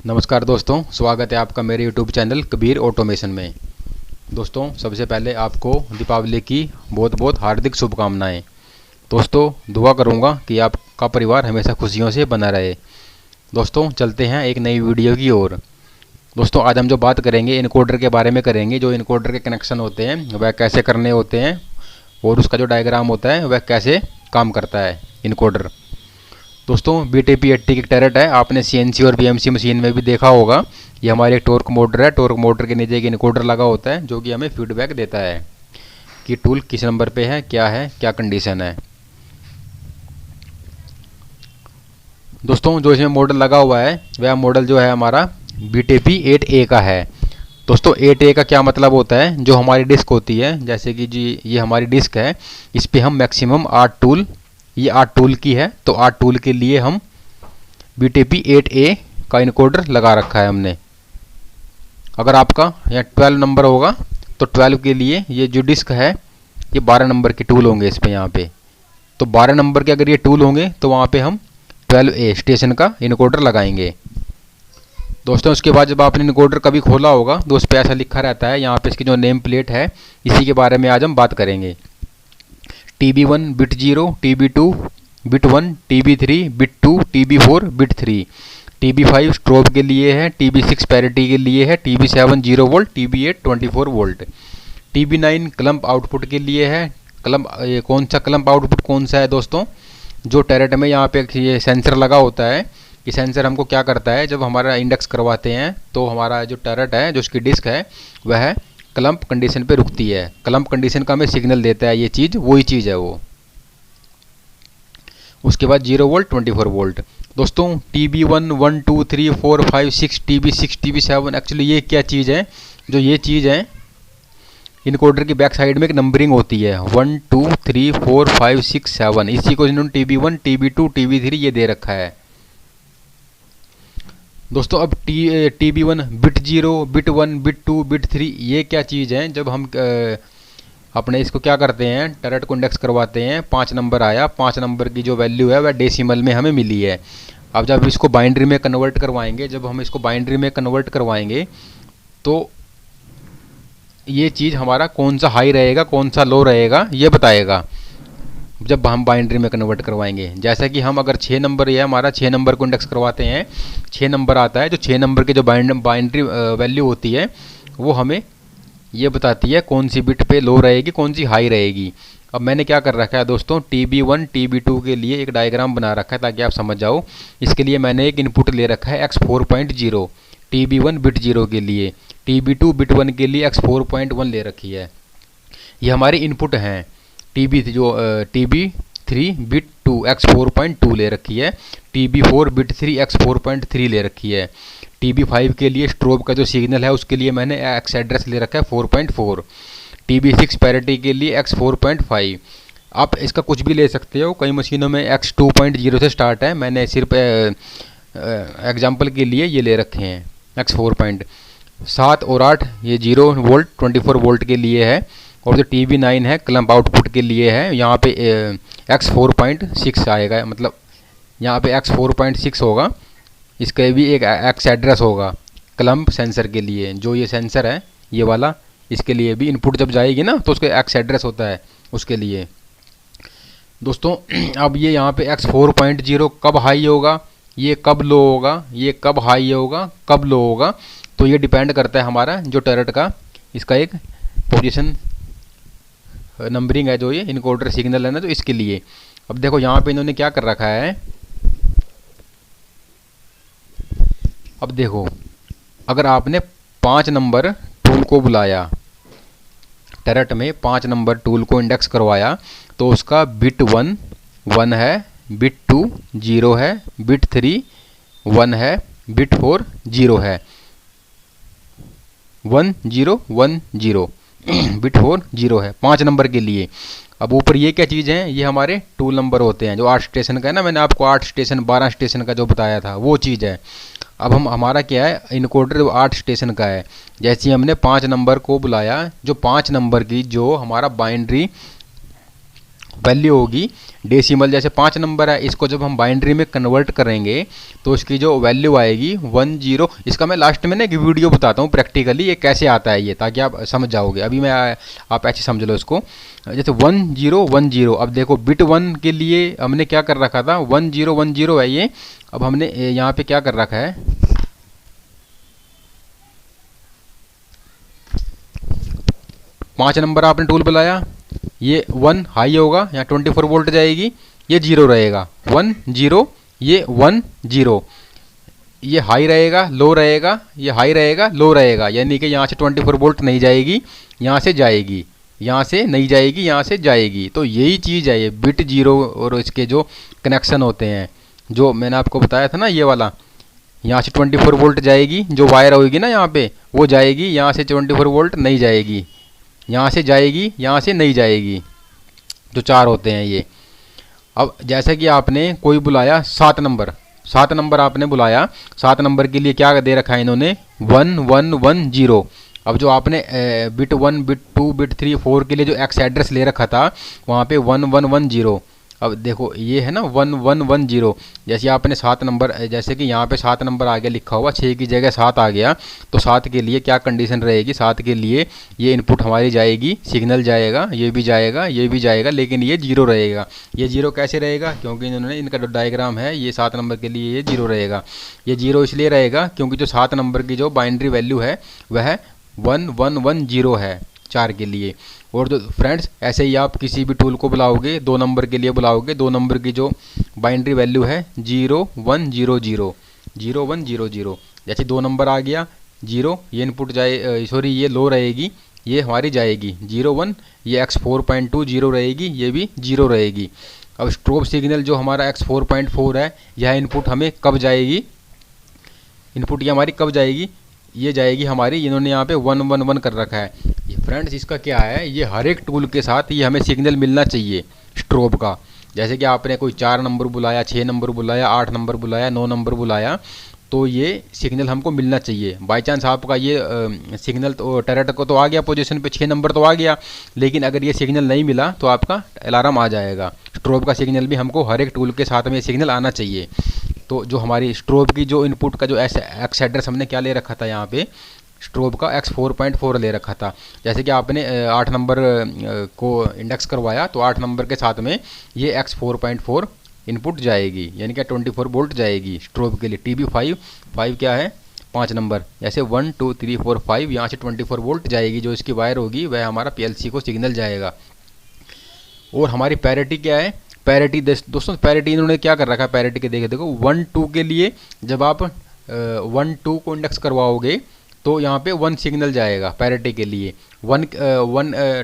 नमस्कार दोस्तों, स्वागत है आपका मेरे YouTube चैनल कबीर ऑटोमेशन में। दोस्तों, सबसे पहले आपको दीपावली की बहुत बहुत हार्दिक शुभकामनाएं। दोस्तों, दुआ करूंगा कि आपका परिवार हमेशा खुशियों से बना रहे। दोस्तों, चलते हैं एक नई वीडियो की ओर। दोस्तों, आज हम जो बात करेंगे इनकोडर के बारे में करेंगे। जो इनकोडर के कनेक्शन होते हैं वह कैसे करने होते हैं और उसका जो डायग्राम होता है वह कैसे काम करता है इनकोडर। दोस्तों, BTP80 की टैरेट है, आपने CNC और BMC मशीन में भी देखा होगा। ये हमारी एक टॉर्क मोटर है। टॉर्क मोटर के नीचे एक इनकोडर लगा होता है जो कि हमें फीडबैक देता है कि टूल किस नंबर पे है, क्या कंडीशन है। दोस्तों, जो इसमें मॉडल लगा हुआ है वह मॉडल जो है हमारा BTP8A का है। दोस्तों, 8A का क्या मतलब होता है? जो हमारी डिस्क होती है, जैसे कि जी ये हमारी डिस्क है, इस पर हम मैक्सिमम 8 टूल, ये 8 टूल की है, तो 8 टूल के लिए हम BTP8A का इनकोडर लगा रखा है हमने। अगर आपका यहाँ 12 नंबर होगा तो 12 के लिए ये जो डिस्क है ये 12 नंबर के टूल होंगे इस पे, यहाँ पे। तो 12 नंबर के अगर ये टूल होंगे तो वहाँ पे हम 12A स्टेशन का इनकोडर लगाएंगे। दोस्तों, उसके बाद जब आपने इनकोडर कभी खोला होगा तो उस पर ऐसा लिखा रहता है, यहाँ पे इसकी जो नेम प्लेट है इसी के बारे में आज हम बात करेंगे। TB1 bit 0, TB2 bit 1, TB3 bit 2, TB4 bit 3, TB5 strobe के लिए है, TB6 पैरिटी के लिए है, TB7 0 volt, TB8 24 volt, TB9 clump output के लिए है। क्लम्प, ये कौन सा क्लम्प आउटपुट कौन सा है दोस्तों? जो टैरेट में यहाँ पे ये सेंसर लगा होता है, ये सेंसर हमको क्या करता है, जब हमारा इंडेक्स करवाते हैं तो हमारा जो टैरेट है, जो उसकी डिस्क है, वह क्लम्प कंडीशन पे रुकती है। क्लम्प कंडीशन का हमें सिग्नल देता है, ये चीज़ वही चीज़ है वो। उसके बाद 0 वोल्ट 24 वोल्ट। दोस्तों, TB1 1 2 3 4 5 6, TB6 TB7, एक्चुअली ये क्या चीज़ है? जो ये चीज़ है, इनकोडर की बैक साइड में एक नंबरिंग होती है 1 2 3 4 5 6 7, इसी को इन्होंने TB1 TB2 TB3 ये दे रखा है। दोस्तों, अब TB1 bit 0, bit 1, bit 2, bit 3, ये क्या चीज़ है? जब हम अपने इसको क्या करते हैं, टैरेट को इंडेक्स करवाते हैं, 5 नंबर आया, 5 नंबर की जो वैल्यू है वह डेसिमल में हमें मिली है। अब जब इसको बाइनरी में कन्वर्ट करवाएंगे, जब हम इसको बाइनरी में कन्वर्ट करवाएंगे तो ये चीज़ हमारा कौन सा हाई रहेगा कौन सा लो रहेगा ये बताएगा जब हम बाइनरी में कन्वर्ट करवाएंगे। जैसा कि हम अगर 6 नंबर, ये हमारा 6 नंबर को इंडेक्स करवाते हैं, 6 नंबर आता है, जो 6 नंबर की जो बाइनरी वैल्यू होती है वो हमें ये बताती है कौन सी बिट पे लो रहेगी कौन सी हाई रहेगी। अब मैंने क्या कर रखा है दोस्तों, TB1 TB2 के लिए एक डायग्राम बना रखा है ताकि आप समझ जाओ। इसके लिए मैंने एक इनपुट ले रखा है X4.0 TB1 बिट 0 के लिए, TB2 बिट 1 के लिए X4.1 ले रखी है। ये हमारी इनपुट हैं। TB3 बिट 2 X4.2 ले रखी है, TB4 बिट 3 X4.3 ले रखी है। TB5 के लिए स्ट्रोब का जो सिग्नल है उसके लिए मैंने X एड्रेस ले रखा है 4.4, TB6 पैरिटी के लिए X4.5। आप इसका कुछ भी ले सकते हो, कई मशीनों में X2.0 से स्टार्ट है, मैंने सिर्फ एग्जाम्पल के लिए ये ले रखे हैं X4.7 और 8, ये 0 वोल्ट 24 वोल्ट के लिए है। और जो TB9 है क्लम्प आउटपुट के लिए है, यहाँ पे X4.6 आएगा, मतलब यहाँ पे X4.6 होगा। इसका भी एक X एड्रेस होगा क्लम्प सेंसर के लिए, जो ये सेंसर है ये वाला, इसके लिए भी इनपुट जब जाएगी ना तो उसका X एड्रेस होता है उसके लिए। दोस्तों, अब ये यहाँ पे X4.0 कब हाई होगा, ये कब लो होगा, ये कब हाई होगा कब लो होगा, तो ये डिपेंड करता है हमारा जो टैरेट का इसका एक पोजीशन नंबरिंग है, जो ये इनकोडर सिग्नल है ना, तो इसके लिए। अब देखो यहाँ पे इन्होंने क्या कर रखा है। अब देखो, अगर आपने 5 नंबर टूल को बुलाया, टैरेट में 5 नंबर टूल को इंडेक्स करवाया, तो उसका बिट 1 1 है, बिट 2 0 है, बिट 3 1 है, बिट 4 0 है, 1 0 1 0 बिट 4 0 है 5 नंबर के लिए। अब ऊपर ये क्या चीज़ है, ये हमारे टूल नंबर होते हैं, जो 8 स्टेशन का है ना, मैंने आपको 8 स्टेशन 12 स्टेशन का जो बताया था वो चीज़ है। अब हमारा क्या है, इनकोडर 8 स्टेशन का है। जैसे हमने 5 नंबर को बुलाया, जो 5 नंबर की जो हमारा बाइनरी वैल्यू होगी डेसिमल, जैसे 5 नंबर है, इसको जब हम बाइनरी में कन्वर्ट करेंगे तो इसकी जो वैल्यू आएगी 10। इसका मैं लास्ट में ना एक वीडियो बताता हूँ प्रैक्टिकली ये कैसे आता है ये, ताकि आप समझ जाओगे। अभी मैं आप ऐसे समझ लो इसको, जैसे 1010। अब देखो बिट 1 के लिए हमने क्या कर रखा था, 1010 है ये। अब हमने यहाँ पे क्या कर रखा है, 5 नंबर आपने टूल बुलाया, ये 1 हाई होगा, यहाँ 24 वोल्ट जाएगी, ये 0 रहेगा, 1 0, ये 1 0, ये हाई रहेगा लो रहेगा, ये हाई रहेगा लो रहेगा, यानी कि यहाँ से 24 वोल्ट नहीं जाएगी, यहाँ से जाएगी, यहाँ से नहीं जाएगी, यहाँ से जाएगी। तो यही चीज़ है ये बिट 0 और इसके जो कनेक्शन होते हैं, जो मैंने आपको बताया था ना ये वाला, यहाँ से 24 वोल्ट जाएगी, जो वायर होगी ना यहाँ पे वो जाएगी, यहाँ से 24 वोल्ट नहीं जाएगी, यहाँ से जाएगी, यहाँ से नहीं जाएगी, जो 4 होते हैं ये। अब जैसे कि आपने कोई बुलाया 7 नंबर, 7 नंबर आपने बुलाया, 7 नंबर के लिए क्या दे रखा है इन्होंने, 1110। अब जो आपने बिट 1 बिट 2 बिट 3 4 के लिए जो एक्स एड्रेस ले रखा था वहाँ पे 1110। अब देखो ये है ना 1110, जैसे आपने 7 नंबर, जैसे कि यहाँ पे 7 नंबर आगे लिखा हुआ, 6 की जगह 7 आ गया, तो 7 के लिए क्या कंडीशन रहेगी, 7 के लिए ये इनपुट हमारी जाएगी, सिग्नल जाएगा, ये भी जाएगा, ये भी जाएगा, लेकिन ये 0 रहेगा। ये 0 कैसे रहेगा, क्योंकि इन्होंने इनका जो डायग्राम है ये 7 नंबर के लिए ये 0 रहेगा। ये 0 इसलिए रहेगा क्योंकि जो 7 नंबर की जो बाइनरी वैल्यू है वह 1110 है 4 के लिए। और जो फ्रेंड्स ऐसे ही आप किसी भी टूल को बुलाओगे, 2 नंबर के लिए बुलाओगे, 2 नंबर की जो बाइनरी वैल्यू है 0100, 0100, जैसे 2 नंबर आ गया 0, ये इनपुट जाए, सॉरी ये लो रहेगी, ये हमारी जाएगी 01, ये x4.20 रहेगी, ये भी 0 रहेगी। अब स्ट्रोब सिग्नल जो हमारा x4.4 है, यह इनपुट हमें कब जाएगी, इनपुट ये हमारी कब जाएगी, ये जाएगी हमारी, इन्होंने यहाँ पे 111 कर रखा है। ये फ्रेंड्स इसका क्या है, ये हर एक टूल के साथ ये हमें सिग्नल मिलना चाहिए स्ट्रोब का। जैसे कि आपने कोई 4 नंबर बुलाया, 6 नंबर बुलाया, 8 नंबर बुलाया, 9 नंबर बुलाया, तो ये सिग्नल हमको मिलना चाहिए। बाई चांस आपका ये सिग्नल तो टेरर को तो आ गया पोजीशन पे, 6 नंबर तो आ गया, लेकिन अगर ये सिग्नल नहीं मिला तो आपका अलार्म आ जाएगा। स्ट्रोब का सिग्नल भी हमको हर एक टूल के साथ में सिग्नल आना चाहिए। तो जो हमारी स्ट्रोब की जो इनपुट का जो एक्स एड्रेस हमने क्या ले रखा था, यहाँ पे स्ट्रोब का x4.4 ले रखा था। जैसे कि आपने 8 नंबर को इंडेक्स करवाया, तो 8 नंबर के साथ में ये x4.4 इनपुट जाएगी, यानी कि 24 वोल्ट जाएगी स्ट्रोब के लिए। TB5 5 क्या है, 5 नंबर, जैसे 1 2 3 4 5, यहाँ से 24 वोल्ट जाएगी, जो इसकी वायर होगी वह हमारा PLC को सिग्नल जाएगा। और हमारी पैरिटी क्या है, पैरिटी दोस्तों, पैरिटी इन्होंने क्या कर रखा है, पैरिटी के देखो 1 2 के लिए जब आप 1 2 को इंडेक्स करवाओगे तो यहाँ पे 1 सिग्नल जाएगा पैरिटी के लिए, 1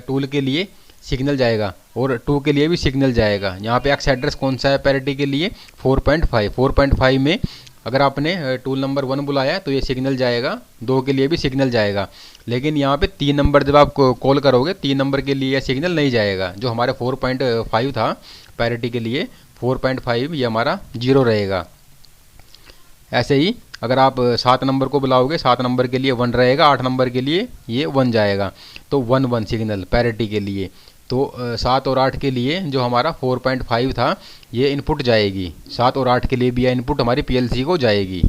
टूल के लिए सिग्नल जाएगा और 2 के लिए भी सिग्नल जाएगा। यहाँ पे एक्स एड्रेस कौन सा है पैरिटी के लिए, 4.5, 4.5 में अगर आपने टूल नंबर 1 बुलाया तो ये सिग्नल जाएगा, 2 के लिए भी सिग्नल जाएगा। लेकिन यहाँ पे 3 नंबर जब आप कॉल करोगे 3 नंबर के लिए सिग्नल नहीं जाएगा। जो हमारे 4.5 था पैरिटी के लिए, 4.5 ये हमारा 0 रहेगा। ऐसे ही अगर आप 7 नंबर को बुलाओगे, 7 नंबर के लिए 1 रहेगा, 8 नंबर के लिए ये 1 जाएगा, तो 1 1 सिग्नल पैरिटी के लिए। तो 7 और 8 के लिए जो हमारा 4.5 था ये इनपुट जाएगी, 7 और 8 के लिए भी यह इनपुट हमारी PLC को जाएगी।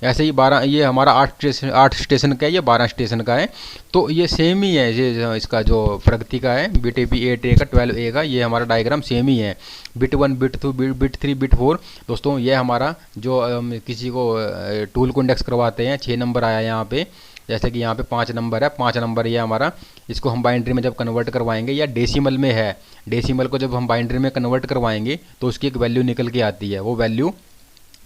ऐसे ही 12, ये हमारा 8 स्टेशन का है, ये 12 स्टेशन का है, तो ये सेम ही है। ये इसका जो प्रगति का है BTP 8A का 12A का, ये हमारा डायग्राम सेम ही है। Bit 1 bit 2 bit 3 bit 4। दोस्तों ये हमारा जो किसी को टूल को इंडेक्स करवाते हैं, 6 नंबर आया यहाँ पे, जैसे कि यहाँ पे 5 नंबर है, 5 नंबर ये हमारा, इसको हम बाइनरी में जब कन्वर्ट करवाएंगे, या डेसिमल में है, डेसिमल को जब हम बाइनरी में कन्वर्ट करवाएंगे तो उसकी एक वैल्यू निकल के आती है। वो वैल्यू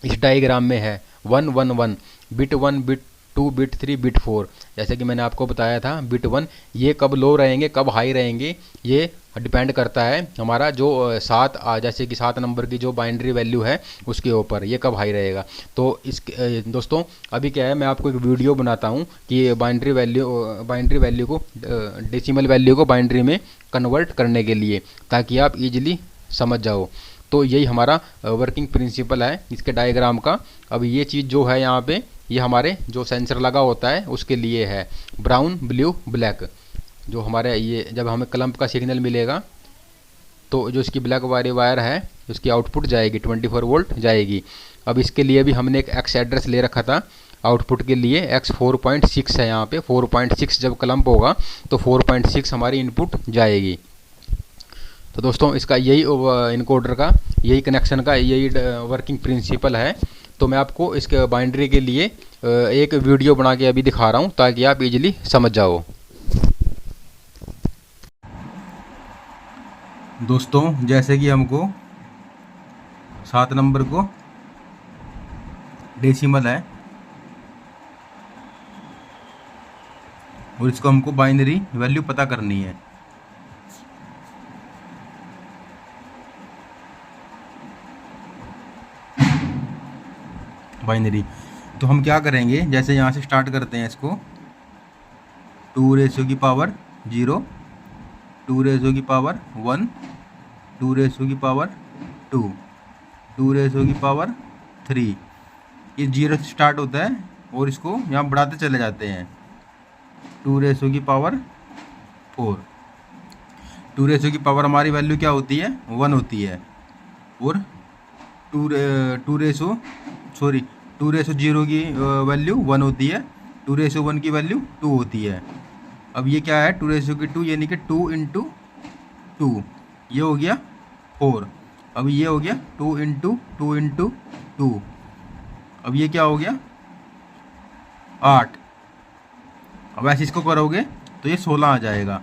इस डायग्राम में है 111, बिट 1 बिट 2 बिट 3 बिट 4। जैसे कि मैंने आपको बताया था बिट 1 ये कब लो रहेंगे कब हाई रहेंगे, ये डिपेंड करता है हमारा जो 7, जैसे कि 7 नंबर की जो बाइनरी वैल्यू है उसके ऊपर ये कब हाई रहेगा। तो इस दोस्तों अभी क्या है, मैं आपको एक वीडियो बनाता हूँ कि बाइनरी वैल्यू को डेसिमल वैल्यू को बाइनरी में कन्वर्ट करने के लिए, ताकि आप इजीली समझ जाओ। तो यही हमारा वर्किंग प्रिंसिपल है इसके डायग्राम का। अब ये चीज़ जो है यहाँ पे, ये हमारे जो सेंसर लगा होता है उसके लिए है, ब्राउन ब्लू ब्लैक। जो हमारे ये जब हमें क्लम्प का सिग्नल मिलेगा तो जो इसकी ब्लैक वाली वायर है उसकी आउटपुट जाएगी 24 वोल्ट जाएगी। अब इसके लिए भी हमने एक एक्स एड्रेस ले रखा था आउटपुट के लिए, एक्स 4.6 है यहाँ पे। 4.6 जब क्लम्प होगा तो 4.6 हमारी इनपुट जाएगी। तो दोस्तों इसका यही इनकोडर का यही कनेक्शन का यही वर्किंग प्रिंसिपल है। तो मैं आपको इसके बाइंड्री के लिए एक वीडियो बना के अभी दिखा रहा हूँ ताकि आप इजीली समझ जाओ। दोस्तों जैसे कि हमको 7 नंबर को डेसिमल है और इसको हमको बाइनरी वैल्यू पता करनी है। बाइनरी तो हम क्या करेंगे, जैसे यहाँ से स्टार्ट करते हैं इसको 2 रेशो की पावर 0, 2 रेशो की पावर 1, 2 रेशो की पावर 2, 2 रेशो की पावर 3। ये 0 से स्टार्ट होता है और इसको यहाँ बढ़ाते चले जाते हैं। 2 रेशो की पावर 4, 2 रेशो की पावर हमारी वैल्यू क्या होती है 1 होती है। और 2 रेशो 0 की वैल्यू 1 होती है, 2 रेशो 1 की वैल्यू 2 होती है। अब ये क्या है 2 रेशो की 2 यानी कि 2 इंटू 2, ये हो गया 4। अब ये हो गया 2 इंटू 2 इंटू 2, अब ये क्या हो गया 8। अब ऐसे इसको करोगे तो ये 16 आ जाएगा।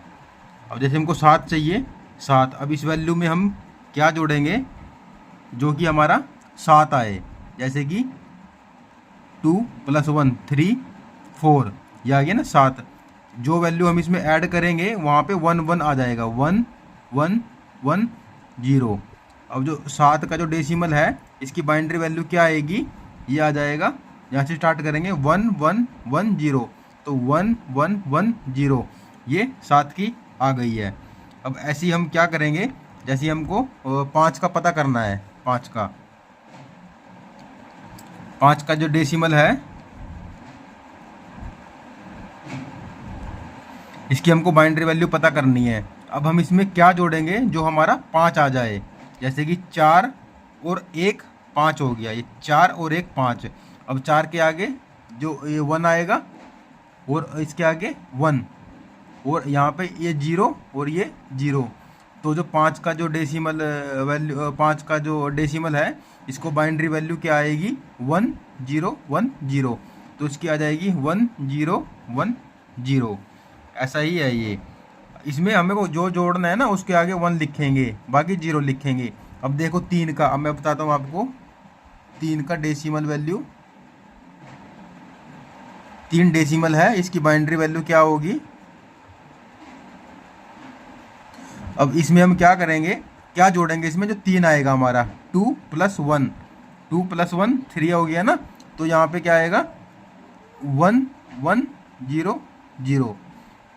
अब जैसे हमको 7 चाहिए 7, अब इस वैल्यू में हम क्या जोड़ेंगे जो कि हमारा 7 आए, जैसे कि 2 + 1 3 4, ये आ गया ना 7। जो वैल्यू हम इसमें ऐड करेंगे वहाँ पे 1 1 आ जाएगा, 1 1 1 0। अब जो 7 का जो डेसिमल है इसकी बाइनरी वैल्यू क्या आएगी, ये आ जाएगा, यहाँ से स्टार्ट करेंगे 1 1 1 0, तो 1 1 1 0, ये 7 की आ गई है। अब ऐसे ही हम क्या करेंगे, जैसे हमको 5 का पता करना है, 5 का जो डेसिमल है इसकी हमको बाइनरी वैल्यू पता करनी है। अब हम इसमें क्या जोड़ेंगे जो हमारा 5 आ जाए, जैसे कि 4 और 1 5 हो गया, ये 4 और 1 5। अब 4 के आगे जो ये 1 आएगा और इसके आगे 1 और यहाँ पे ये 0 और ये 0। तो जो 5 का जो डेसिमल वैल्यू 5 का जो डेसिमल है इसको बाइनरी वैल्यू क्या आएगी 1 0 1 0, तो इसकी आ जाएगी 1 0 1 0। ऐसा ही है ये। इसमें हमें को जो जोड़ना है ना उसके आगे 1 लिखेंगे, बाकी 0 लिखेंगे। अब देखो 3 का, अब मैं बताता हूँ आपको 3 का डेसिमल वैल्यू, 3 डेसिमल है, इसकी बाइनरी वैल्यू क्या होगी। अब इसमें हम क्या करेंगे, क्या जोड़ेंगे, इसमें जो 3 आएगा हमारा 2 + 1, 2 + 1 3 हो गया ना, तो यहाँ पे क्या आएगा 1 1 0 0,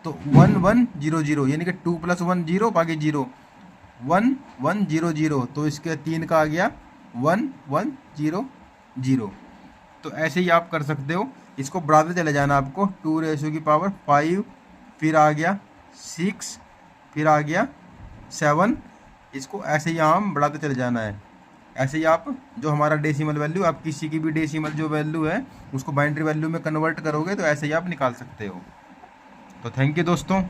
तो 1 1 0 0 यानी कि 2 + 1 0 बाकी 0, 1 1 0 0, तो इसके 3 का आ गया 1 1 0 0। तो ऐसे ही आप कर सकते हो, इसको बढ़ाते चले जाना आपको 2 रेशो की पावर 5, फिर आ गया 6, फिर आ गया 7, इसको ऐसे ही हम बढ़ाते चले जाना है। ऐसे ही आप जो हमारा डेसिमल वैल्यू, आप किसी की भी डेसिमल जो वैल्यू है उसको बाइनरी वैल्यू में कन्वर्ट करोगे तो ऐसे ही आप निकाल सकते हो। तो थैंक यू दोस्तों।